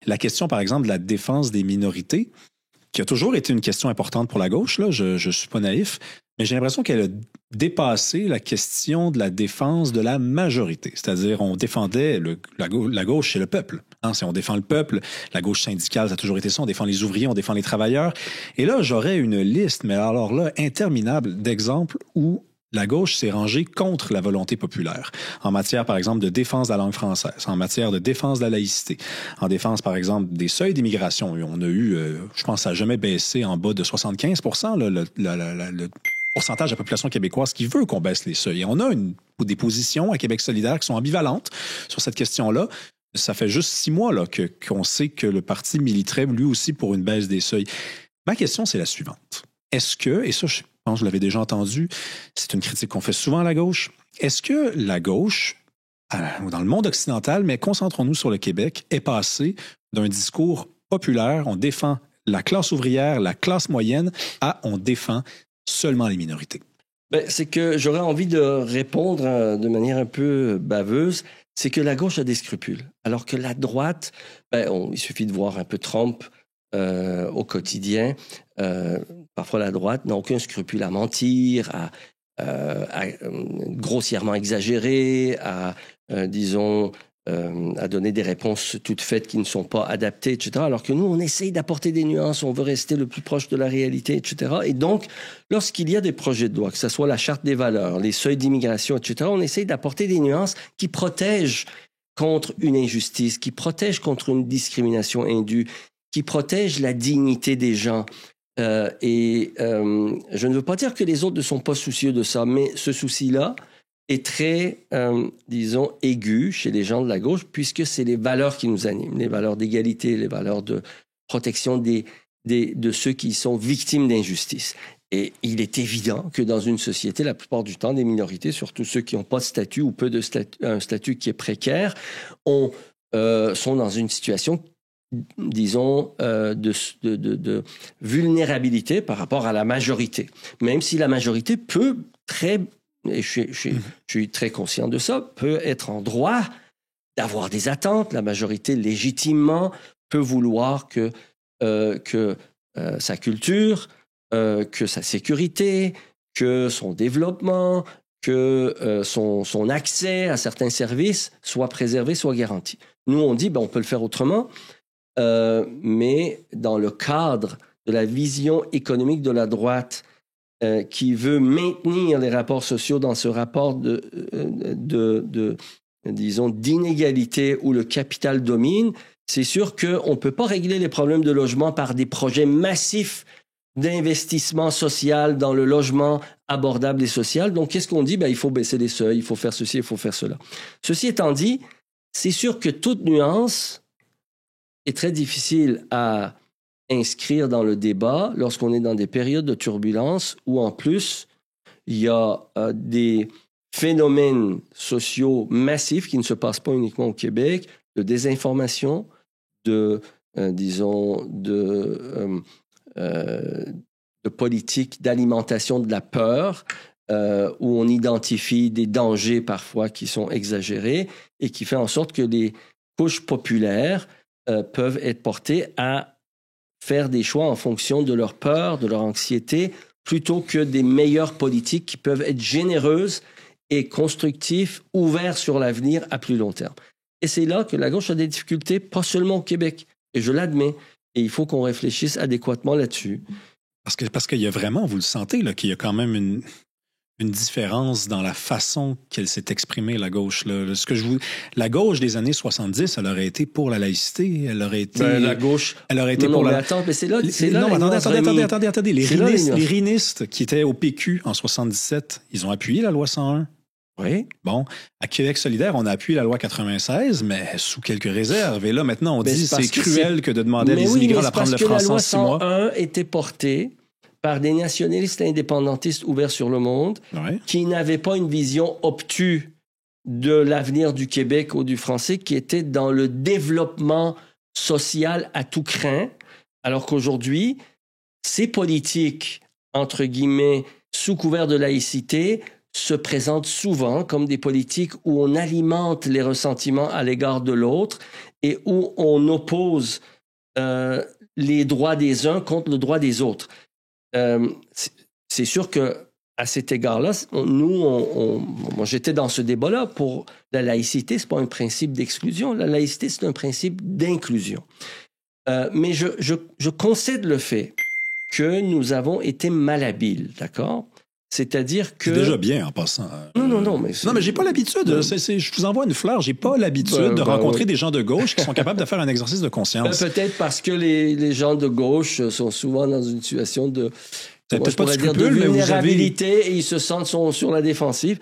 la question, par exemple, de la défense des minorités, qui a toujours été une question importante pour la gauche, là, je suis pas naïf, mais j'ai l'impression qu'elle a dépassé la question de la défense de la majorité. C'est-à-dire, on défendait la gauche et le peuple. Hein, si on défend le peuple, la gauche syndicale, ça a toujours été ça, on défend les ouvriers, on défend les travailleurs. Et là, j'aurais une liste, mais alors là, interminable d'exemples où la gauche s'est rangée contre la volonté populaire, en matière, par exemple, de défense de la langue française, en matière de défense de la laïcité, en défense, par exemple, des seuils d'immigration. On a eu, je pense, ça n'a jamais baissé en bas de 75 là, le pourcentage de la population québécoise qui veut qu'on baisse les seuils. Et on a des positions à Québec solidaire qui sont ambivalentes sur cette question-là. Ça fait juste 6 mois là, qu'on sait que le parti militerait lui aussi pour une baisse des seuils. Ma question, c'est la suivante. Est-ce que, et ça, je pense que vous l'avez déjà entendu, c'est une critique qu'on fait souvent à la gauche, est-ce que la gauche, dans le monde occidental, mais concentrons-nous sur le Québec, est passée d'un discours populaire, on défend la classe ouvrière, la classe moyenne, à on défend seulement les minorités? Ben, c'est que j'aurais envie de répondre de manière un peu baveuse, c'est que la gauche a des scrupules, alors que la droite, il suffit de voir un peu Trump au quotidien. Parfois, la droite n'a aucun scrupule à mentir, à grossièrement exagérer, à donner des réponses toutes faites qui ne sont pas adaptées, etc. Alors que nous, on essaye d'apporter des nuances, on veut rester le plus proche de la réalité, etc. Et donc, lorsqu'il y a des projets de loi, que ce soit la Charte des valeurs, les seuils d'immigration, etc., on essaye d'apporter des nuances qui protègent contre une injustice, qui protègent contre une discrimination indue, qui protègent la dignité des gens. Je ne veux pas dire que les autres ne sont pas soucieux de ça, mais ce souci-là est très, aigu chez les gens de la gauche, puisque c'est les valeurs qui nous animent, les valeurs d'égalité, les valeurs de protection de ceux qui sont victimes d'injustice. Et il est évident que dans une société, la plupart du temps, des minorités, surtout ceux qui n'ont pas de statut ou peu de un statut qui est précaire, sont dans une situation de vulnérabilité par rapport à la majorité. Même si la majorité peut et je suis très conscient de ça, peut être en droit d'avoir des attentes. La majorité, légitimement, peut vouloir que sa culture, que sa sécurité, que son développement, que son accès à certains services soit préservé, soit garanti. Nous, on dit, on peut le faire autrement, mais dans le cadre de la vision économique de la droite qui veut maintenir les rapports sociaux dans ce rapport d'inégalité où le capital domine, c'est sûr qu'on ne peut pas régler les problèmes de logement par des projets massifs d'investissement social dans le logement abordable et social. Donc, qu'est-ce qu'on dit? Il faut baisser les seuils, il faut faire ceci, il faut faire cela. Ceci étant dit, c'est sûr que toute nuance est très difficile à inscrire dans le débat lorsqu'on est dans des périodes de turbulence où, en plus, il y a des phénomènes sociaux massifs qui ne se passent pas uniquement au Québec, de désinformation, de politique d'alimentation de la peur, où on identifie des dangers parfois qui sont exagérés et qui fait en sorte que les couches populaires peuvent être portées à faire des choix en fonction de leur peur, de leur anxiété, plutôt que des meilleures politiques qui peuvent être généreuses et constructives, ouvertes sur l'avenir à plus long terme. Et c'est là que la gauche a des difficultés, pas seulement au Québec, et je l'admets, et il faut qu'on réfléchisse adéquatement là-dessus. Parce qu'il y a vraiment, vous le sentez, là, qu'il y a quand même une différence dans la façon qu'elle s'est exprimée, la gauche. Là. La gauche des années 70, elle aurait été pour la laïcité, elle aurait été... la gauche... Elle aurait été pour la... Attends, mais c'est là... Attendez. Les rinistes qui étaient au PQ en 77, ils ont appuyé la loi 101. Oui. Bon, à Québec solidaire, on a appuyé la loi 96, mais sous quelques réserves. Et là, maintenant, on dit c'est cruel que de demander à des immigrants d'apprendre le français en 6 mois. La loi 101 était portée par des nationalistes indépendantistes ouverts sur le monde, qui n'avaient pas une vision obtuse de l'avenir du Québec ou du français, qui était dans le développement social à tout crin, alors qu'aujourd'hui, ces politiques, entre guillemets, sous couvert de laïcité, se présentent souvent comme des politiques où on alimente les ressentiments à l'égard de l'autre et où on oppose les droits des uns contre le droit des autres. C'est sûr que à cet égard-là, moi j'étais dans ce débat-là. Pour la laïcité, c'est pas un principe d'exclusion. La laïcité, c'est un principe d'inclusion. Mais je concède le fait que nous avons été malhabiles, d'accord? C'est-à-dire que... C'est déjà bien en passant. Non, mais... Non, mais j'ai pas l'habitude. Je vous envoie une fleur. J'ai pas l'habitude de rencontrer des gens de gauche qui sont capables de faire un exercice de conscience. Peut-être parce que les gens de gauche sont souvent dans une situation de... Peut-être pas de scrupules, de vulnérabilité et ils se sentent sur la défensive.